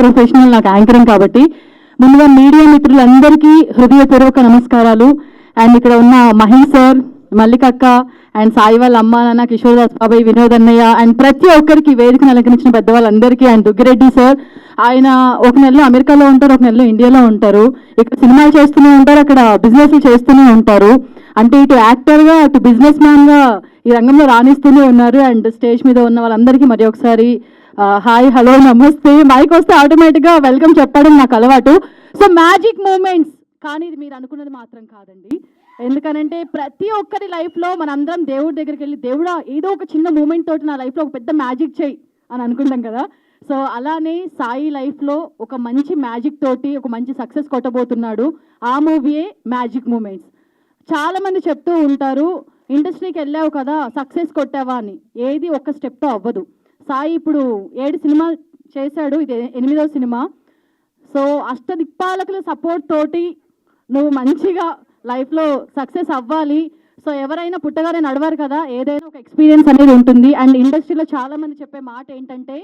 Professional, నాకు anchoring కాబట్టి. ముందుగా మీడియా మిత్రులందరికీ హృదయపూర్వక నమస్కారాలు. అండ్ ఇక్కడ ఉన్న మహేష్ సార్, మల్లికక్క అండ్ సాయి వాళ్ళ అమ్మ నాన్న, కిషోర్దాస్ బాబాయ్, వినోద్ అన్నయ్య అండ్ ప్రతి ఒక్కరికి వేదికను అలంకరించిన పెద్దవాళ్ళందరికీ, అండ్ దుగ్గిరెడ్డి సార్, ఆయన ఒక నెలలో అమెరికాలో ఉంటారు, ఒక నెలలో ఇండియాలో ఉంటారు. ఇక్కడ సినిమాలు చేస్తూనే ఉంటారు, అక్కడ బిజినెస్లు చేస్తూనే ఉంటారు. అంటే ఇటు యాక్టర్గా అటు బిజినెస్ మ్యాన్గా ఈ రంగంలో రాణిస్తూనే ఉన్నారు. అండ్ స్టేజ్ మీద ఉన్న వాళ్ళందరికీ మరి ఒకసారి హాయ్, హలో, నమస్తే. మైక్ వస్తే ఆటోమేటిక్గా వెల్కమ్ చెప్పడం నాకు అలవాటు. సో మ్యాజిక్ మూమెంట్స్, కానీ ఇది మీరు అనుకున్నది మాత్రం కాదండి. ఎందుకనంటే ప్రతి ఒక్కరి లైఫ్లో మనందరం దేవుడి దగ్గరికి వెళ్ళి, దేవుడా ఏదో ఒక చిన్న మూమెంట్ తోటి నా లైఫ్లో ఒక పెద్ద మ్యాజిక్ చేయి అని అనుకుంటాం కదా. సో అలానే సాయి లైఫ్లో ఒక మంచి మ్యాజిక్ తోటి ఒక మంచి సక్సెస్ కొట్టబోతున్నాడు. ఆ మూవీయే మ్యాజిక్ మూమెంట్స్. చాలామంది చెప్తూ ఉంటారు, ఇండస్ట్రీకి వెళ్ళావు కదా సక్సెస్ కొట్టావా అని. ఏది ఒక్క స్టెప్తో అవ్వదు. సాయి ఇప్పుడు 7 సినిమాలు చేశాడు, ఇది 8వ సినిమా. సో అష్టదిక్పాలకుల సపోర్ట్ తోటి నువ్వు మంచిగా లైఫ్లో సక్సెస్ అవ్వాలి. సో ఎవరైనా పుట్టగానే నడవారు కదా, ఏదైనా ఒక ఎక్స్పీరియన్స్ అనేది ఉంటుంది. అండ్ ఇండస్ట్రీలో చాలామంది చెప్పే మాట ఏంటంటే,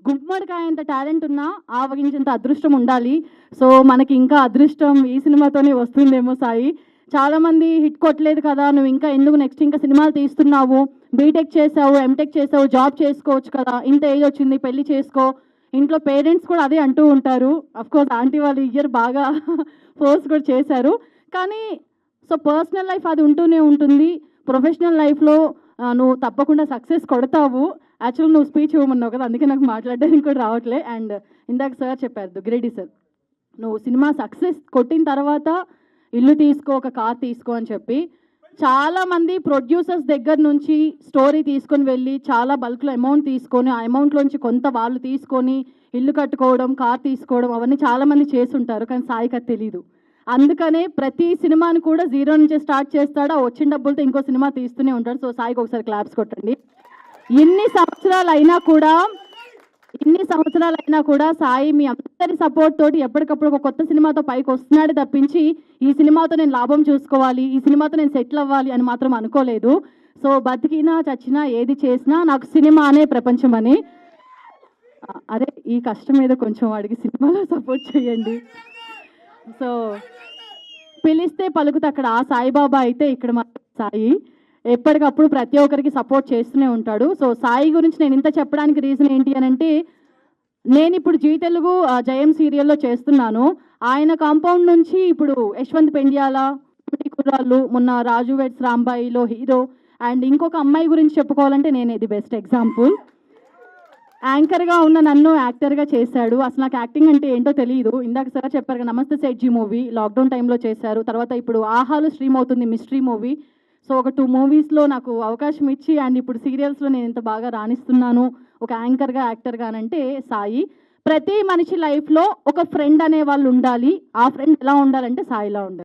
గుమ్మడికాయంత టాలెంట్ ఉన్నా ఆవగించేంత అదృష్టం ఉండాలి. సో మనకి ఇంకా అదృష్టం ఈ సినిమాతోనే వస్తుందేమో సాయి. చాలామంది హిట్ కొట్టలేదు కదా, నువ్వు ఇంకా ఎందుకు నెక్స్ట్ ఇంకా సినిమాలు తీస్తున్నావు, బీటెక్ చేసావు, ఎంటెక్ చేసావు, జాబ్ చేసుకోవచ్చు కదా, ఇంత ఏజ్ వచ్చింది, పెళ్లి చేసుకో. ఇంట్లో పేరెంట్స్ కూడా అదే అంటూ ఉంటారు. అఫ్కోర్స్ ఆంటీ వాళ్ళు ఇయర్ బాగా ఫోర్స్ కూడా చేశారు. కానీ సో పర్సనల్ లైఫ్ అది ఉంటూనే ఉంటుంది. ప్రొఫెషనల్ లైఫ్లో నువ్వు తప్పకుండా సక్సెస్ కొడతావు. యాక్చువల్గా నువ్వు స్పీచ్ ఇవ్వమన్నావు కదా, అందుకే నాకు మాట్లాడడానికి కూడా రావట్లే. అండ్ ఇందాక సార్ చెప్పారు, దుగ్గిరెడ్డి సార్, నువ్వు సినిమా సక్సెస్ కొట్టిన తర్వాత ఇల్లు తీసుకో, ఒక కార్ తీసుకో అని చెప్పి చాలామంది ప్రొడ్యూసర్స్ దగ్గర నుంచి స్టోరీ తీసుకొని వెళ్ళి చాలా బల్క్లో అమౌంట్ తీసుకొని, ఆ అమౌంట్లోంచి కొంత వాళ్ళు తీసుకొని ఇల్లు కట్టుకోవడం, కార్ తీసుకోవడం, అవన్నీ చాలామంది చేస్తుంటారు. కానీ సాయికి అది తెలీదు. అందుకనే ప్రతి సినిమాని కూడా జీరో నుంచే స్టార్ట్ చేస్తాడు. ఆ వచ్చిన డబ్బులతో ఇంకో సినిమా తీస్తూనే ఉంటాడు. సో సాయికి ఒకసారి క్లాప్స్ కొట్టండి. ఇన్ని సంవత్సరాలైనా కూడా సాయి మీ అందరి సపోర్ట్ తోటి ఎప్పటికప్పుడు ఒక కొత్త సినిమాతో పైకి వస్తున్నాడు తప్పించి, ఈ సినిమాతో నేను లాభం చూసుకోవాలి, ఈ సినిమాతో నేను సెటిల్ అవ్వాలి అని మాత్రం అనుకోలేదు. సో బతికినా చచ్చినా ఏది చేసినా నాకు సినిమా అనే ప్రపంచం అని. అదే ఈ కష్టం మీద కొంచెం వాడికి సినిమాలో సపోర్ట్ చేయండి. సో పిలిస్తే పలుకుతే అక్కడ ఆ సాయిబాబా అయితే ఇక్కడ మాత్రం సాయి ఎప్పటికప్పుడు ప్రతి ఒక్కరికి సపోర్ట్ చేస్తూనే ఉంటాడు. సో సాయి గురించి నేను ఇంత చెప్పడానికి రీజన్ ఏంటి అని అంటే, నేను ఇప్పుడు జీ తెలుగు జయం సీరియల్లో చేస్తున్నాను. ఆయన కాంపౌండ్ నుంచి ఇప్పుడు యశ్వంత్ పెండ్యాల, కుర్రాళ్ళు, మొన్న రాజు వెడ్స్ రాంబాయిలో హీరో, అండ్ ఇంకొక అమ్మాయి గురించి చెప్పుకోవాలంటే నేను ఇది బెస్ట్ ఎగ్జాంపుల్. యాంకర్గా ఉన్న నన్ను యాక్టర్గా చేశాడు. అసలు నాకు యాక్టింగ్ అంటే ఏంటో తెలియదు. ఇందాక సార్ చెప్పారు కదా, నమస్తే సెట్జీ మూవీ లాక్డౌన్ టైంలో చేశారు. తర్వాత ఇప్పుడు ఆహాలో స్ట్రీమ్ అవుతుంది మిస్టరీ మూవీ. సో ఒక 2 మూవీస్లో నాకు అవకాశం ఇచ్చి, అండ్ ఇప్పుడు సీరియల్స్లో నేను ఇంత బాగా రాణిస్తున్నాను ఒక యాంకర్గా, యాక్టర్గా అంటే సాయి. ప్రతి మనిషి లైఫ్లో ఒక ఫ్రెండ్ అనే వాళ్ళు ఉండాలి. ఆ ఫ్రెండ్ ఎలా ఉండాలంటే సాయిలా ఉండాలి.